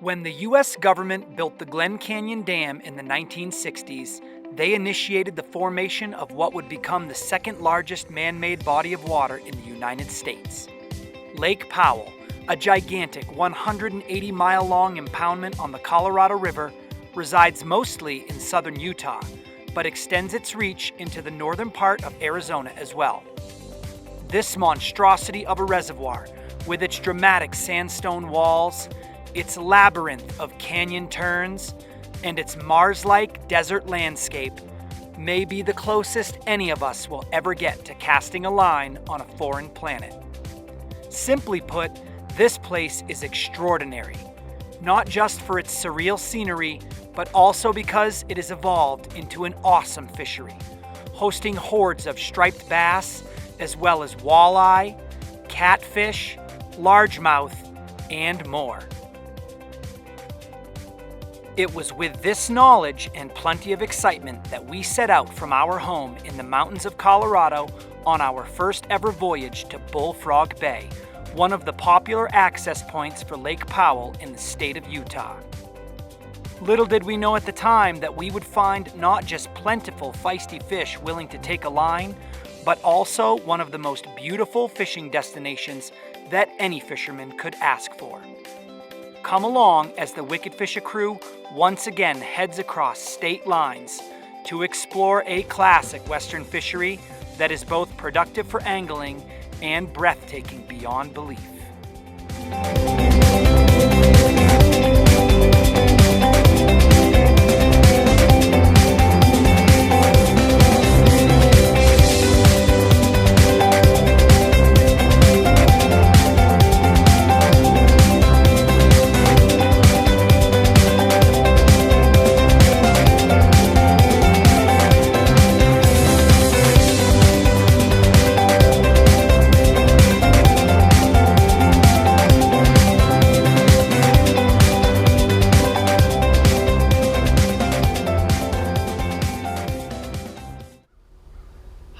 When the U.S. government built the Glen Canyon Dam in the 1960s, they initiated the formation of what would become the second largest man-made body of water in the United States. Lake Powell, a gigantic 180-mile-long impoundment on the Colorado River, resides mostly in southern Utah, but extends its reach into the northern part of Arizona as well. This monstrosity of a reservoir, with its dramatic sandstone walls, its labyrinth of canyon turns, and its Mars-like desert landscape, may be the closest any of us will ever get to casting a line on a foreign planet. Simply put, this place is extraordinary, not just for its surreal scenery, but also because it has evolved into an awesome fishery, hosting hordes of striped bass, as well as walleye, catfish, largemouth, and more. It was with this knowledge and plenty of excitement that we set out from our home in the mountains of Colorado on our first ever voyage to Bullfrog Bay, one of the popular access points for Lake Powell in the state of Utah. Little did we know at the time that we would find not just plentiful, feisty fish willing to take a line, but also one of the most beautiful fishing destinations that any fisherman could ask for. Come along as the Wickedfisha crew once again heads across state lines to explore a classic western fishery that is both productive for angling and breathtaking beyond belief.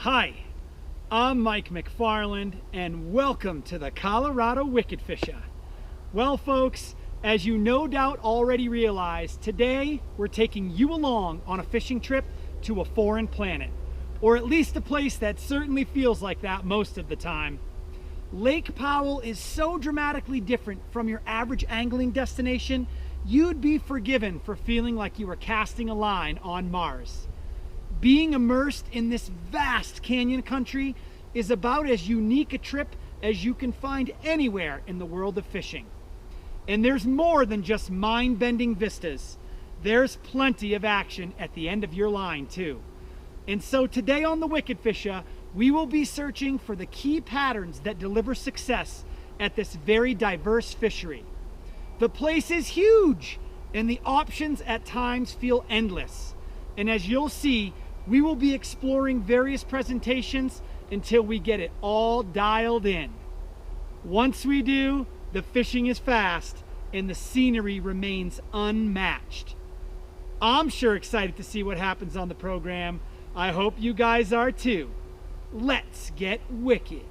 Hi, I'm Mike McFarland, and welcome to the Colorado Wickedfisha. Well, folks, as you no doubt already realized, today we're taking you along on a fishing trip to a foreign planet, or at least a place that certainly feels like that most of the time. Lake Powell is so dramatically different from your average angling destination, you'd be forgiven for feeling like you were casting a line on Mars. Being immersed in this vast canyon country is about as unique a trip as you can find anywhere in the world of fishing. And there's more than just mind-bending vistas. There's plenty of action at the end of your line too. And so today on the Wickedfisha, we will be searching for the key patterns that deliver success at this very diverse fishery. The place is huge, and the options at times feel endless. And as you'll see, we will be exploring various presentations until we get it all dialed in. Once we do, the fishing is fast and the scenery remains unmatched. I'm sure excited to see what happens on the program. I hope you guys are too. Let's get wicked.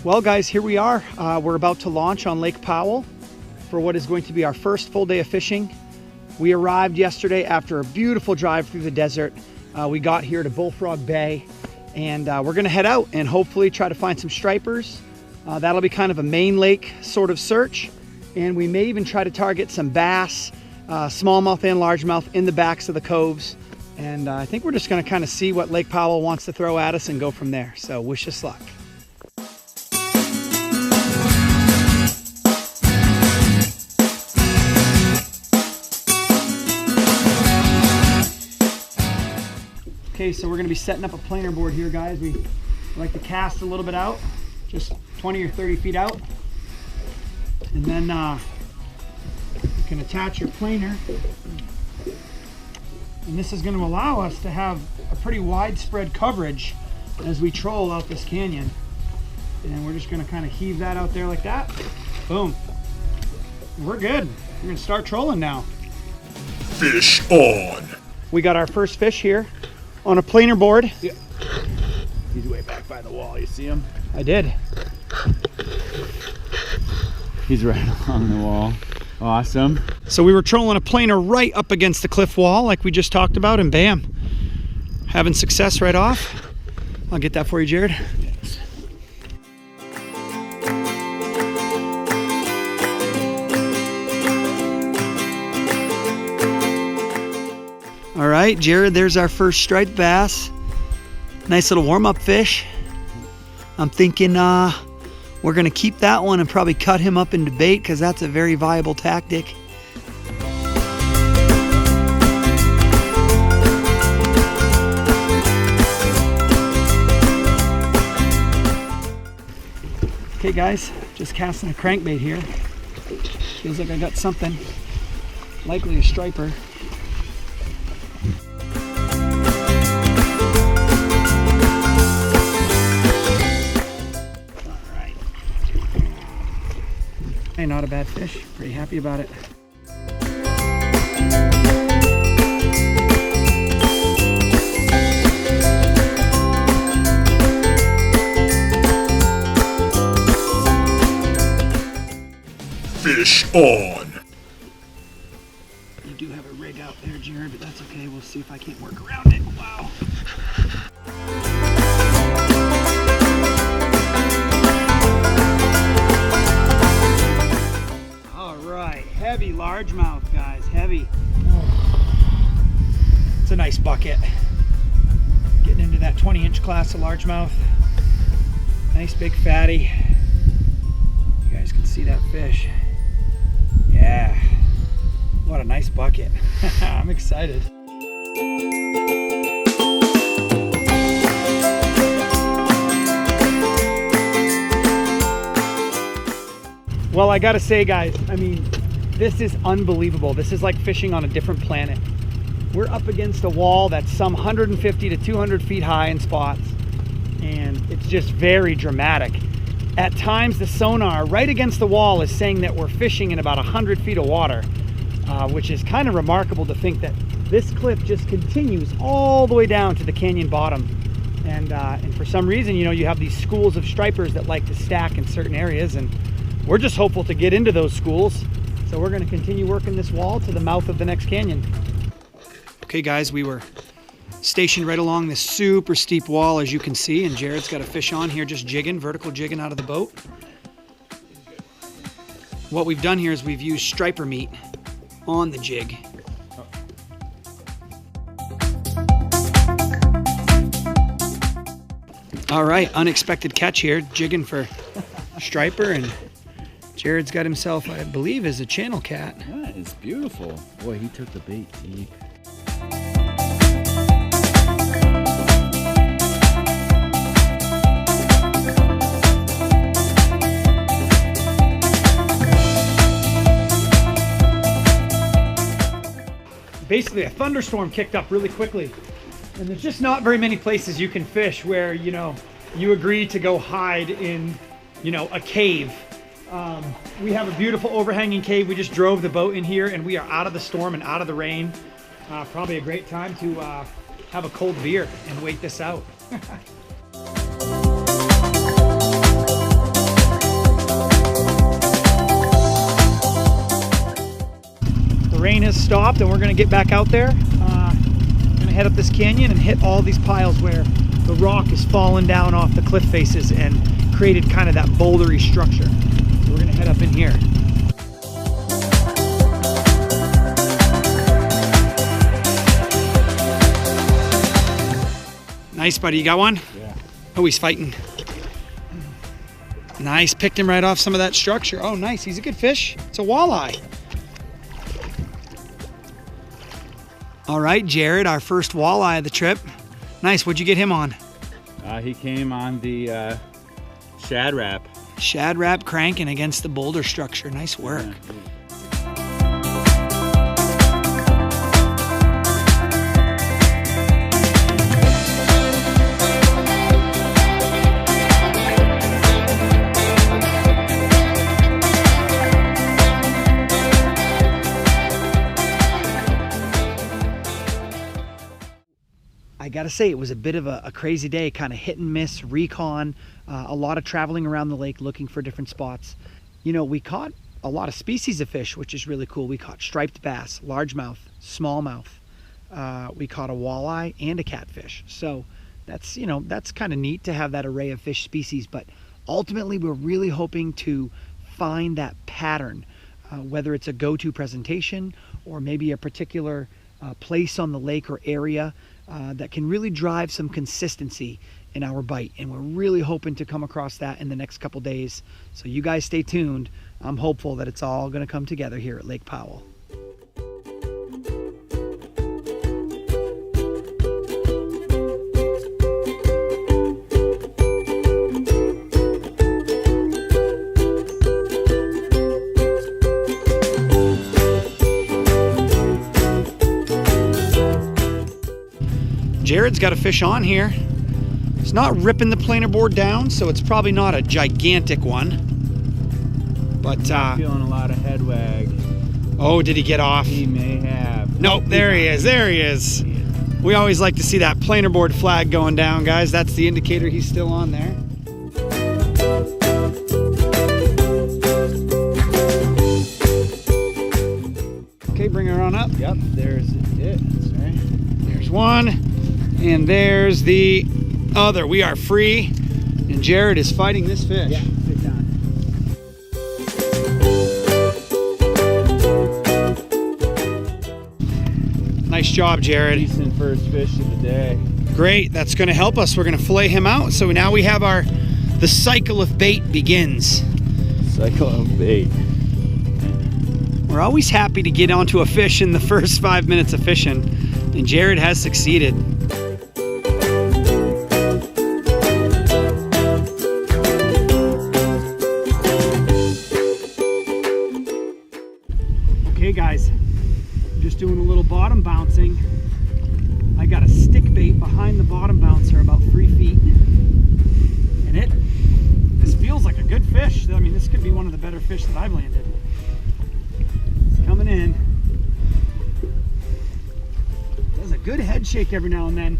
Well guys, here we are. We're about to launch on Lake Powell for what is going to be our first full day of fishing. We arrived yesterday after a beautiful drive through the desert. We got here to Bullfrog Bay, and we're gonna head out and hopefully try to find some stripers. That'll be kind of a main lake sort of search, and we may even try to target some bass, smallmouth and largemouth in the backs of the coves. And I think we're just gonna kind of see what Lake Powell wants to throw at us and go from there. So wish us luck. Okay, so we're going to be setting up a planer board here, guys. We I like to cast a little bit out, just 20 or 30 feet out. And then you can attach your planer. And this is going to allow us to have a pretty widespread coverage as we troll out this canyon. And we're just going to kind of heave that out there like that. Boom. We're good. We're going to start trolling now. Fish on. We got our first fish here on a planer board. Yeah. He's way back by the wall. You see him? I did. He's right along the wall. Awesome. So we were trolling a planer right up against the cliff wall like we just talked about, and bam, having success right off. I'll get that for you, Jared. Yes. All right, Jared, there's our first striped bass. Nice little warm-up fish. I'm thinking we're gonna keep that one and probably cut him up into bait because that's a very viable tactic. Okay guys, just casting a crankbait here. Feels like I got something, likely a striper. Hey, not a bad fish. Pretty happy about it. Fish on. You do have a rig out there, Jared, but that's okay. We'll see if I can't work around it. Wow. Heavy largemouth, guys, heavy. It's a nice bucket. Getting into that 20-inch class of largemouth. Nice big fatty. You guys can see that fish. Yeah, what a nice bucket. I'm excited. Well, I gotta say, guys, I mean, this is unbelievable. This is like fishing on a different planet. We're up against a wall that's some 150 to 200 feet high in spots, and it's just very dramatic. At times, the sonar right against the wall is saying that we're fishing in about 100 feet of water, which is kind of remarkable to think that this cliff just continues all the way down to the canyon bottom. And for some reason, you know, you have these schools of stripers that like to stack in certain areas, and we're just hopeful to get into those schools. So we're going to continue working this wall to the mouth of the next canyon. Okay guys, we were stationed right along this super steep wall, as you can see, and Jared's got a fish on here just jigging, vertical jigging out of the boat. What we've done here is we've used striper meat on the jig. All right, unexpected catch here, jigging for striper, and Jared's got himself, I believe, is a channel cat. That is beautiful. Boy, he took the bait deep. Basically, a thunderstorm kicked up really quickly, and there's just not very many places you can fish where, you know, you agree to go hide in, you know, a cave. We have a beautiful overhanging cave. We just drove the boat in here, and we are out of the storm and out of the rain. Probably a great time to have a cold beer and wait this out. The rain has stopped, and we're going to get back out there. Going to head up this canyon and hit all these piles where the rock is fallen down off the cliff faces and created kind of that bouldery structure. So we're going to head up in here. Nice, buddy. You got one? Yeah. Oh, he's fighting. Nice. Picked him right off some of that structure. Oh, nice. He's a good fish. It's a walleye. All right, Jared, our first walleye of the trip. Nice. What'd you get him on? He came on the shad wrap. Shad wrap cranking against the boulder structure. Nice work. I gotta say, it was a bit of a crazy day, kind of hit and miss, recon, a lot of traveling around the lake looking for different spots. You know, we caught a lot of species of fish, which is really cool. We caught striped bass, largemouth, smallmouth. We caught a walleye and a catfish. So that's, you know, that's kind of neat to have that array of fish species. But ultimately, we're really hoping to find that pattern, whether it's a go-to presentation or maybe a particular place on the lake or area that can really drive some consistency in our bite. And we're really hoping to come across that in the next couple days. So you guys stay tuned. I'm hopeful that it's all going to come together here at Lake Powell. Jared's got a fish on here. It's not ripping the planer board down, so it's probably not a gigantic one. But Feeling a lot of head wag. Oh, did he get off? He may have. Nope, there he is. There he is. We always like to see that planer board flag going down, guys. That's the indicator he's still on there. Okay, bring her on up. Yep, there's it. Sorry. There's one, and there's the other. We are free, and Jared is fighting this fish. Yeah, sit down. Nice job, Jared. Decent first fish of the day. Great, that's going to help us. We're going to fillet him out. So now we have the cycle of bait begins. Cycle of bait. We're always happy to get onto a fish in the first 5 minutes of fishing, and Jared has succeeded. Okay guys, just doing a little bottom bouncing. I got a stick bait behind the bottom bouncer about 3 feet, and this feels like a good fish. I mean, this could be one of the better fish that I've landed. It's coming in. Does a good head shake every now and then.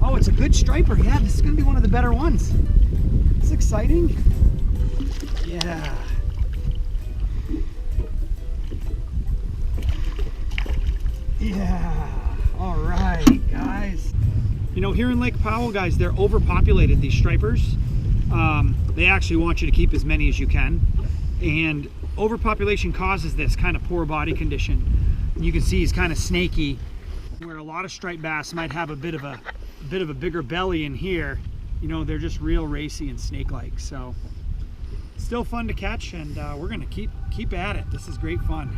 Oh, it's a good striper. Yeah, this is gonna be one of the better ones. It's exciting. Yeah. Yeah, all right, guys. You know, here in Lake Powell, guys, they're overpopulated, these stripers. They actually want you to keep as many as you can. And overpopulation causes this kind of poor body condition. You can see he's kind of snaky, where a lot of striped bass might have a bit of a bigger belly in here. You know, they're just real racy and snake-like. So still fun to catch, and we're gonna keep at it. This is great fun.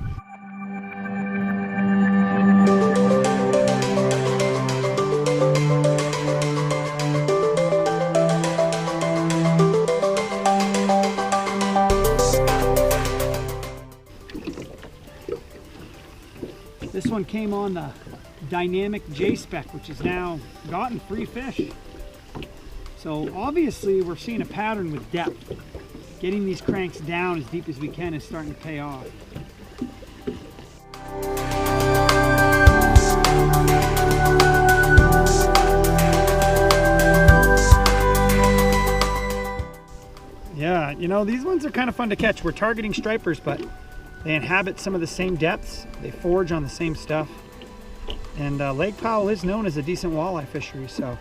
This one came on the dynamic J-spec, which has now gotten 3 fish. So obviously we're seeing a pattern with depth. Getting these cranks down as deep as we can is starting to pay off. Yeah, you know, these ones are kind of fun to catch. We're targeting stripers, but they inhabit some of the same depths. They forage on the same stuff. And Lake Powell is known as a decent walleye fishery, so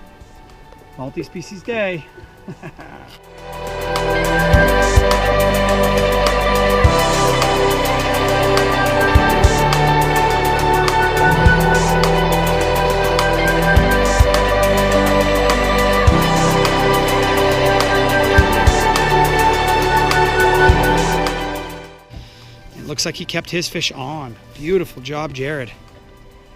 multi-species day. Looks like he kept his fish on. Beautiful job, Jared.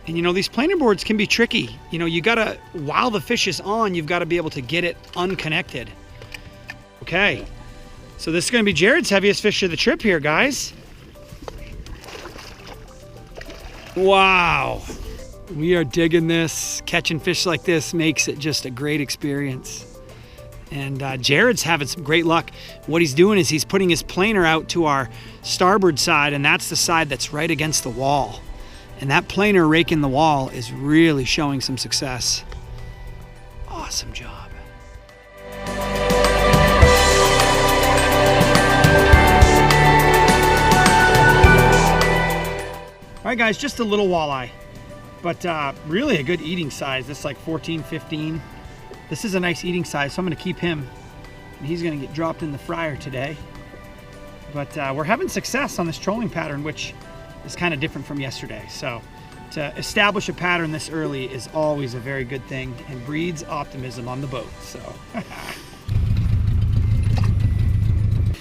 And you know, these planer boards can be tricky. You know, you gotta, while the fish is on, you've gotta be able to get it unconnected. Okay, so this is gonna be Jared's heaviest fish of the trip here, guys. Wow. We are digging this. Catching fish like this makes it just a great experience. And Jared's having some great luck. What he's doing is he's putting his planer out to our starboard side, and that's the side that's right against the wall. And that planer raking the wall is really showing some success. Awesome job. All right, guys, just a little walleye, but really a good eating size. This is like 14, 15. This is a nice eating size, so I'm gonna keep him, and he's gonna get dropped in the fryer today. But we're having success on this trolling pattern, which is kind of different from yesterday. So to establish a pattern this early is always a very good thing and breeds optimism on the boat. So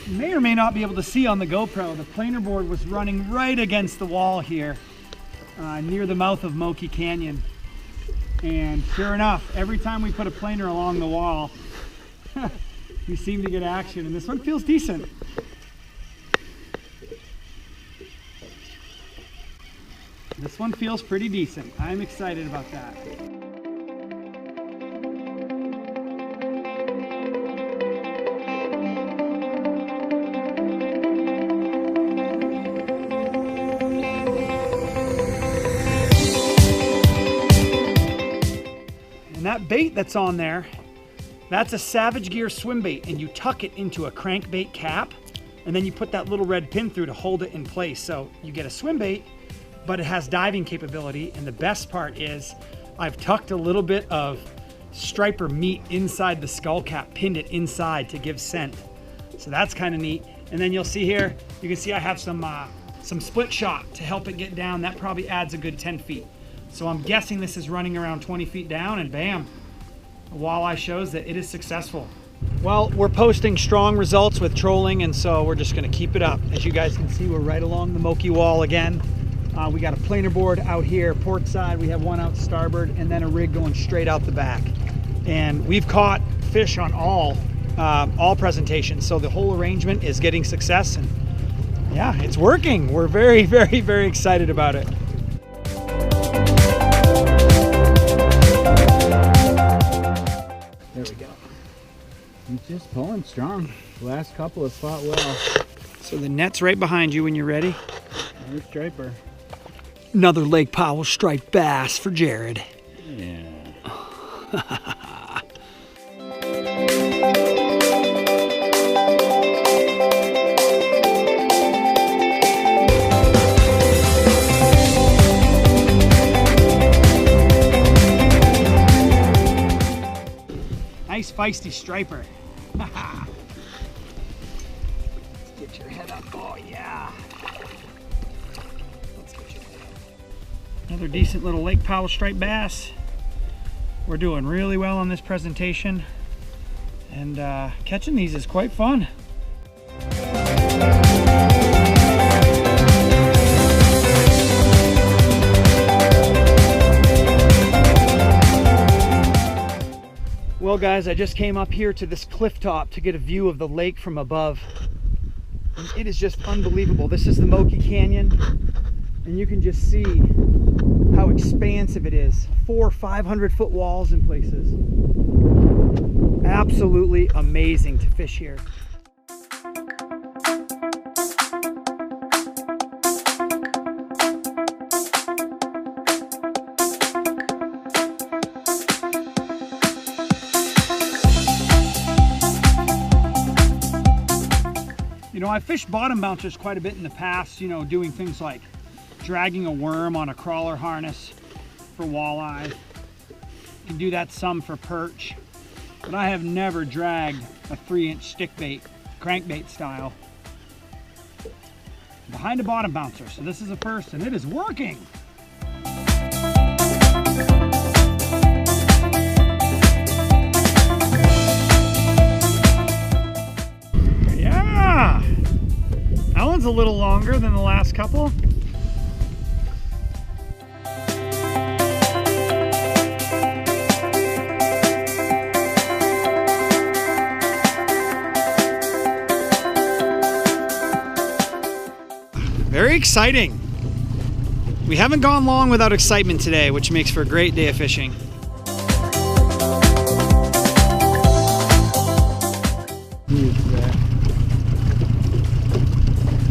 you may or may not be able to see on the GoPro, the planer board was running right against the wall here near the mouth of Moki Canyon. And sure enough, every time we put a planer along the wall, we seem to get action, and this one feels decent. This one feels pretty decent. I'm excited about that. And that bait that's on there, that's a Savage Gear swim bait, and you tuck it into a crankbait cap, and then you put that little red pin through to hold it in place. So you get a swim bait, but it has diving capability, and the best part is I've tucked a little bit of striper meat inside the skull cap, pinned it inside to give scent. So that's kind of neat. And then you'll see here, you can see I have some split shot to help it get down. That probably adds a good 10 feet. So I'm guessing this is running around 20 feet down, and bam, the walleye shows that it is successful. Well, we're posting strong results with trolling, and so we're just gonna keep it up. As you guys can see, we're right along the Moki wall again. We got a planer board out here, port side. We have one out starboard, and then a rig going straight out the back. And we've caught fish on all presentations. So the whole arrangement is getting success, and yeah, it's working. We're very, very, very excited about it. There we go. He's just pulling strong. The last couple have fought well. So the net's right behind you when you're ready. Another striper. Another Lake Powell striped bass for Jared. Yeah. Nice feisty striper. Let's get your head up. Oh yeah. Let's get your head up. Another decent little Lake Powell striped bass. We're doing really well on this presentation, and catching these is quite fun. Well guys, I just came up here to this cliff top to get a view of the lake from above. And it is just unbelievable. This is the Moki Canyon, and you can just see how expansive it is. 400-500 foot walls in places. Absolutely amazing to fish here. You know, I've fished bottom bouncers quite a bit in the past, you know, doing things like dragging a worm on a crawler harness for walleye. You can do that some for perch, but I have never dragged a 3-inch stick bait, crankbait style, behind a bottom bouncer. So this is a first, and it is working. That one's a little longer than the last couple. very exciting. We haven't gone long without excitement today, which makes for a great day of fishing.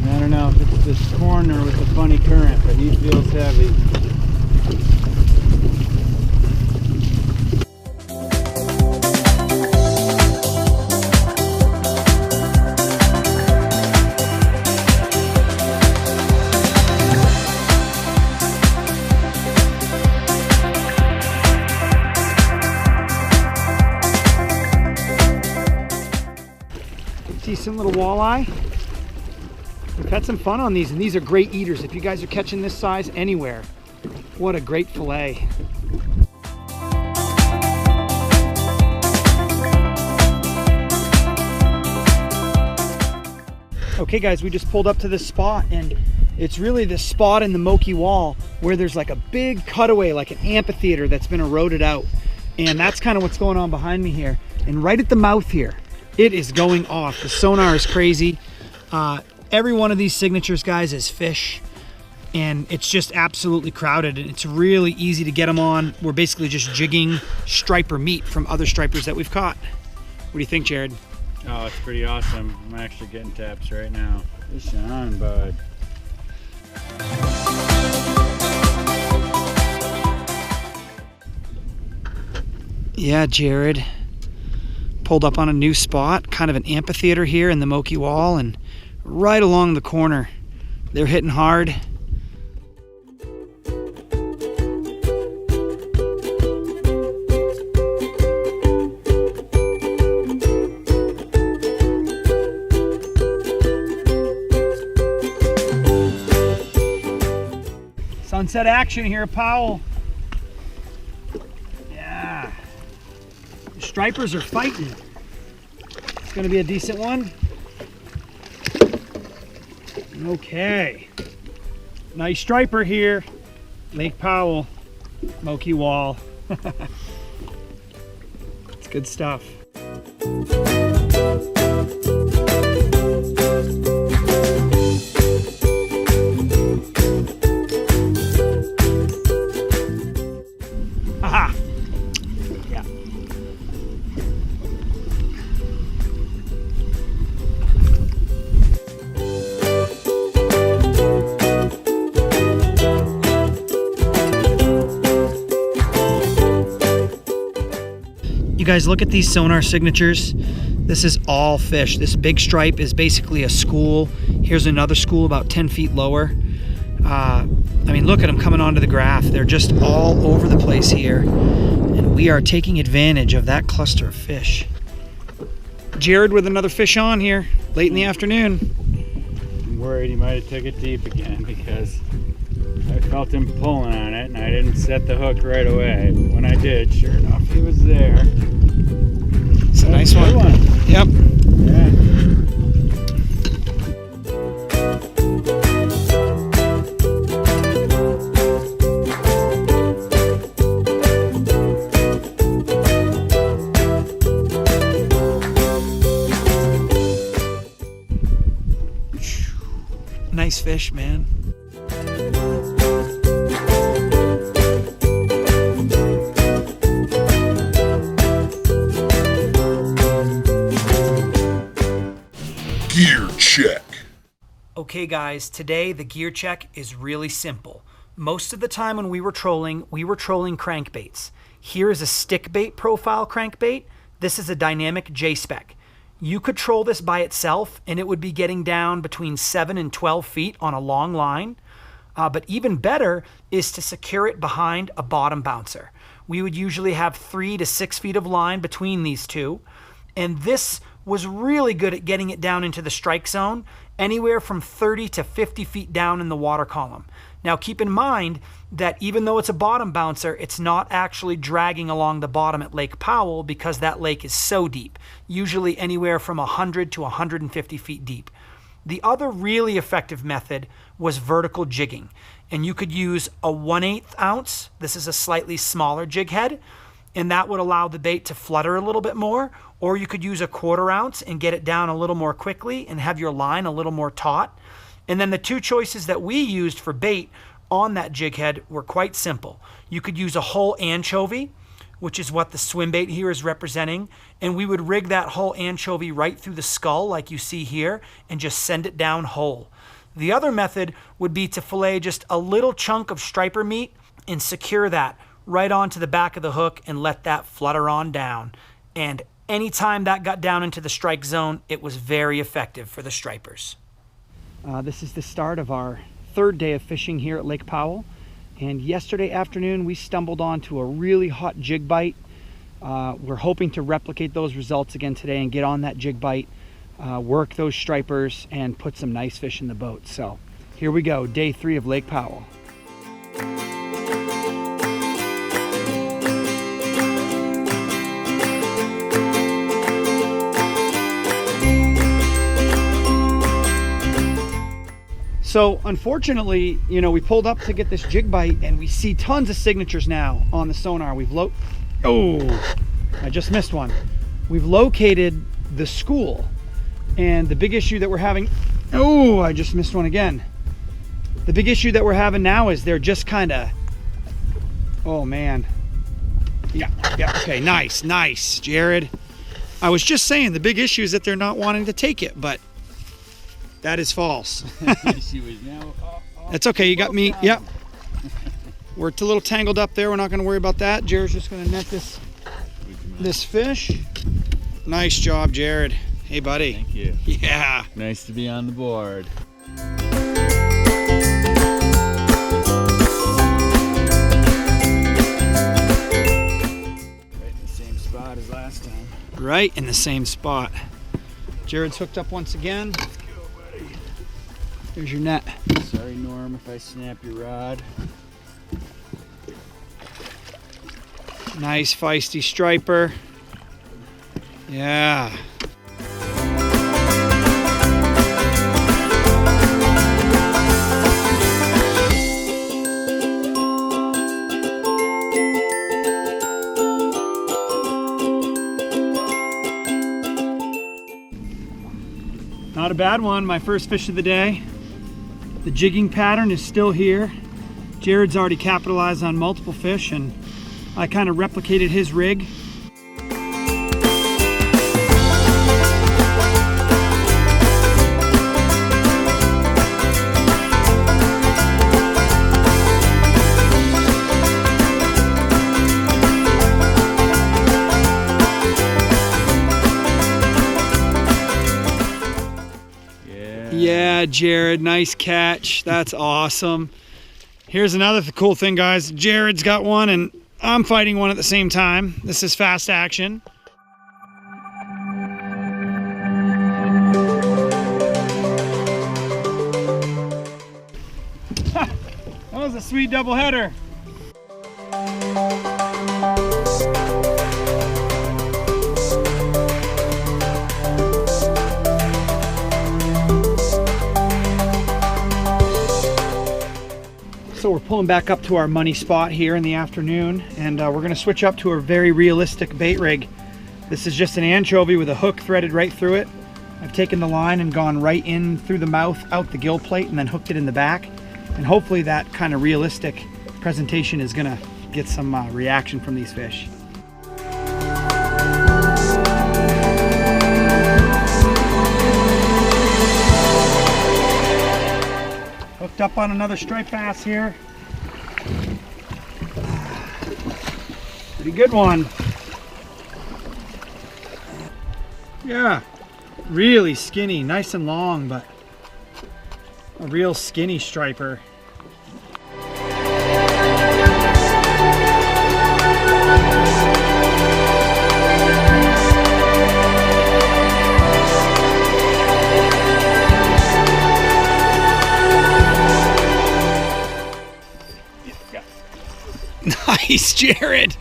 I don't know if it's this corner with the funny current, but he feels heavy. Decent little walleye. We've had some fun on these, and these are great eaters. If you guys are catching this size anywhere, what a great fillet. Okay guys, we just pulled up to this spot, and it's really this spot in the Moki Wall where there's like a big cutaway, like an amphitheater that's been eroded out. And that's kind of what's going on behind me here. And right at the mouth here, it is going off. The sonar is crazy. Every one of these signatures, guys, is fish, and it's just absolutely crowded, and it's really easy to get them on. We're basically just jigging striper meat from other stripers that we've caught. What do you think, Jared? Oh, it's pretty awesome. I'm actually getting taps right now. Fish on, bud. Yeah, Jared pulled up on a new spot, kind of an amphitheater here in the Moki Wall, and right along the corner. They're hitting hard. Sunset action here at Powell. Yeah. The stripers are fighting. It's gonna be a decent one. Okay. Nice striper here. Lake Powell, Moki Wall. It's good stuff. Aha! Yeah. You guys, look at these sonar signatures. This is all fish. This big stripe is basically a school. Here's another school about 10 feet lower. I mean, look at them coming onto the graph. They're just all over the place here, and we are taking advantage of that cluster of fish. Jared with another fish on here late in the afternoon. I'm worried he might have took it deep again because I felt him pulling on it, and I didn't set the hook right away. But when I did, sure enough, he was there. It's a nice one. Yep. Yeah. Nice fish, man. Gear check. Okay guys, today the gear check is really simple. Most of the time when we were trolling crankbaits. Here is a stick bait profile crankbait. This is a dynamic J-spec. You could troll this by itself and it would be getting down between 7 and 12 feet on a long line. But even better is to secure it behind a bottom bouncer. We would usually have 3 to 6 feet of line between these two. And this was really good at getting it down into the strike zone, anywhere from 30 to 50 feet down in the water column. Now keep in mind that even though it's a bottom bouncer, it's not actually dragging along the bottom at Lake Powell because that lake is so deep, usually anywhere from 100 to 150 feet deep. The other really effective method was vertical jigging, and you could use a 1/8 ounce. This is a slightly smaller jig head, and that would allow the bait to flutter a little bit more, or you could use a 1/4 ounce and get it down a little more quickly and have your line a little more taut. And then the two choices that we used for bait on that jig head were quite simple. You could use a whole anchovy, which is what the swim bait here is representing, and we would rig that whole anchovy right through the skull like you see here and just send it down whole. The other method would be to fillet just a little chunk of striper meat and secure that right onto the back of the hook and let that flutter on down. And anytime that got down into the strike zone, it was very effective for the stripers. This is the start of our third day of fishing here at Lake Powell. And yesterday afternoon, we stumbled onto a really hot jig bite. We're hoping to replicate those results again today and get on that jig bite, work those stripers, and put some nice fish in the boat. So here we go, day 3 of Lake Powell. So unfortunately, you know, we pulled up to get this jig bite and we see tons of signatures now on the sonar. I just missed one. We've located the school, and the big issue that we're having, I just missed one again. The big issue that we're having now is they're just kind of, oh man. Yeah, okay, nice, Jared. I was just saying the big issue is that they're not wanting to take it, but that is false. That's okay, you got me. Yep. We're a little tangled up there. We're not going to worry about that. Jared's just going to net this fish. Nice job, Jared. Hey, buddy. Thank you. Yeah. Nice to be on the board. Right in the same spot as last time. Right in the same spot. Jared's hooked up once again. Here's your net. Sorry, Norm, if I snap your rod. Nice feisty striper. Yeah. Not a bad one, my first fish of the day. The jigging pattern is still here. Jared's already capitalized on multiple fish, and I kind of replicated his rig. Yeah, Jared, nice catch. That's awesome. Here's another cool thing, guys. Jared's got one and I'm fighting one at the same time. This is fast action. That was a sweet double header. So we're pulling back up to our money spot here in the afternoon, and we're going to switch up to a very realistic bait rig. This is just an anchovy with a hook threaded right through it. I've taken the line and gone right in through the mouth, out the gill plate, and then hooked it in the back. And hopefully that kind of realistic presentation is going to get some reaction from these fish. Hooked up on another striped bass here. Pretty good one. Yeah, really skinny, nice and long, but a real skinny striper. Nice, Jared.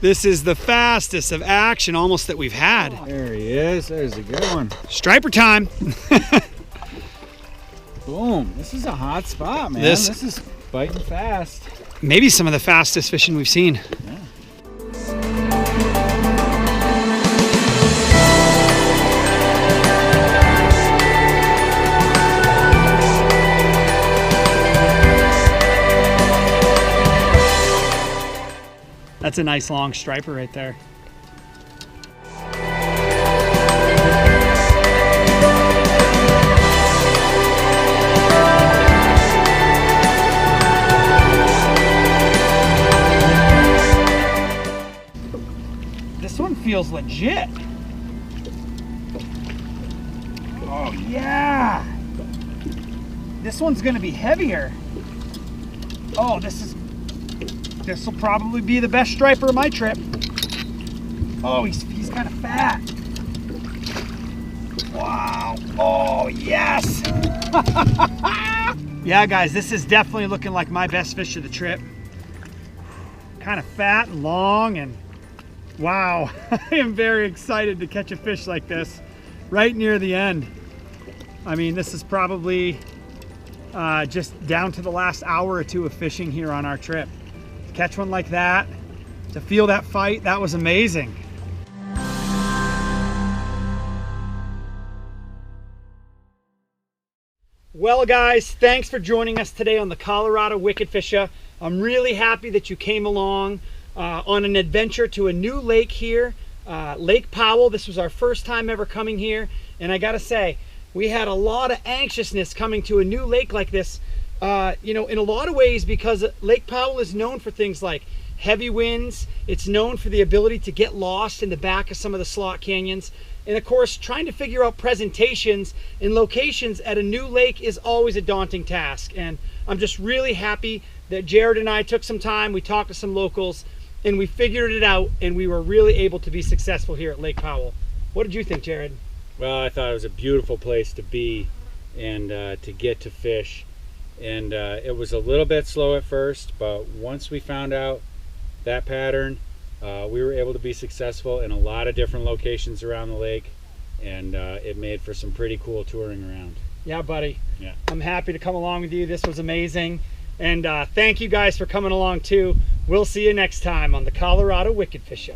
This is the fastest of action almost that we've had. There he is. There's a good one. Striper time. Boom. This is a hot spot, man. This is biting fast. Maybe some of the fastest fishing we've seen. Yeah. That's a nice long striper right there. This one feels legit. Oh yeah. This one's gonna be heavier. Oh, this will probably be the best striper of my trip. Oh, he's kind of fat. Wow. Oh yes. Yeah, guys, this is definitely looking like my best fish of the trip. Kind of fat and long, and wow, I am very excited to catch a fish like this right near the end. I mean, this is probably just down to the last hour or two of fishing here on our trip. To catch one like that, to feel that fight, that was amazing. Well, guys, thanks for joining us today on the Colorado Wickedfisha. I'm really happy that you came along on an adventure to a new lake here, Lake Powell. This was our first time ever coming here, and I gotta say, we had a lot of anxiousness coming to a new lake like this, you know, in a lot of ways, because Lake Powell is known for things like heavy winds. It's known for the ability to get lost in the back of some of the slot canyons. And of course, trying to figure out presentations and locations at a new lake is always a daunting task. And I'm just really happy that Jared and I took some time, we talked to some locals, and we figured it out, and we were really able to be successful here at Lake Powell. What did you think, Jared? Well, I thought it was a beautiful place to be and to get to fish. And it was a little bit slow at first, but once we found out that pattern, we were able to be successful in a lot of different locations around the lake, and it made for some pretty cool touring around. Yeah, buddy. Yeah. I'm happy to come along with you. This was amazing. And thank you guys for coming along too. We'll see you next time on the Colorado Wickedfisha.